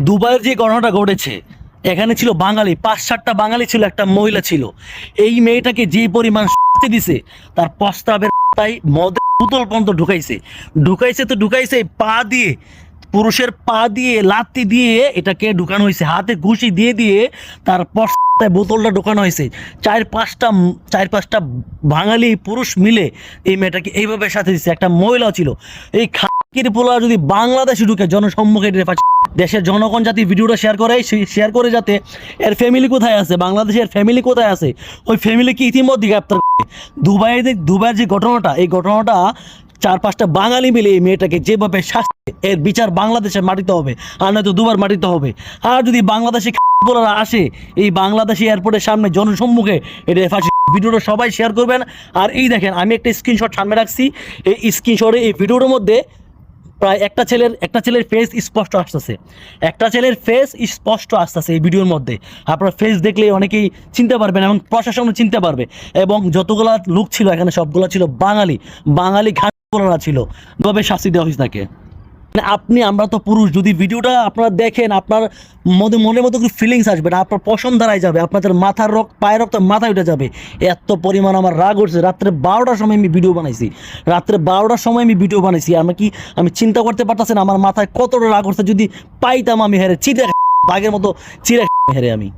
দুবাইয়ের যে ঘটনাটা ঘটেছে, এখানে ছিল বাঙালি, 5-7টা বাঙালি ছিল, একটা মহিলা ছিল। এই মেয়েটাকে যে পরিমাণ শাস্তি দিছে, তার প্রস্তাবের তাই মদের বোতল পর্যন্ত ঢুকাইছে পা দিয়ে, পুরুষের পা দিয়ে লাত্তি দিয়ে এটাকে ঢুকানো হয়েছে, হাতে ঘুষি দিয়ে তার প্রস্তাবে বোতলটা ঢুকানো হয়েছে। 4-5টা বাঙালি পুরুষ মিলে এই মেয়েটাকে এইভাবে সাথে দিচ্ছে। একটা মহিলাও ছিল। এই খাকির পোলা যদি বাংলাদেশে ঢুকে জনসম্মুখে দেশের জনগণ যাতে ভিডিওটা শেয়ার করে যাতে এর ফ্যামিলি কোথায় আছে, বাংলাদেশের ফ্যামিলি কোথায় আছে, ওই ফ্যামিলিকে ইতিমধ্যে গ্রেপ্তার করে। দুবাইয়ের যে ঘটনাটা, এই ঘটনাটা 4-5টা বাঙালি মিলে এই মেয়েটাকে যেভাবে শাস্তি, এর বিচার বাংলাদেশের মাটিতে হবে, আর নয়তো দুবার মাটিতে হবে। আর যদি বাংলাদেশে বলারা আসে এই বাংলাদেশি এয়ারপোর্টের সামনে জনসম্মুখে, এটা ফাঁসি। ভিডিওটা সবাই শেয়ার করবেন। আর এই দেখেন, আমি একটা স্ক্রিনশট সামনে রাখছি। এই স্ক্রিনশটে এই ভিডিওর মধ্যে প্রায় একটা ছেলের ফেস স্পষ্ট আসতেছে, এই ভিডিওর মধ্যে। আপনারা ফেস দেখলে অনেকেই চিনতে পারবেন এবং প্রশাসনও চিনতে পারবে। এবং যতগুলা লোক ছিল এখানে সবগুলা ছিল বাঙালি ঘাটরা ছিল। তবে শাস্তি দেওয়া হয়েছে তাকে। আমরা তো পুরুষ, যদি ভিডিওটা আপনারা দেখেন, আপনার মনের মতো কিছু ফিলিংস আসবে না, আপনার পশম দাঁড়ায় যাবে, আপনাদের মাথার পায়ের রক্ত মাথায় উঠে যাবে। এত পরিমাণ আমার রাগ উঠছে। রাত্রে 12টার সময় আমি ভিডিও বানাইছি। আমি চিন্তা করতে পারতেছি না আমার মাথায় কতটা রাগ উঠছে। যদি পাইতাম আমি হেরে চিড়ে বাঘের মতো চিড়ে হেরে আমি।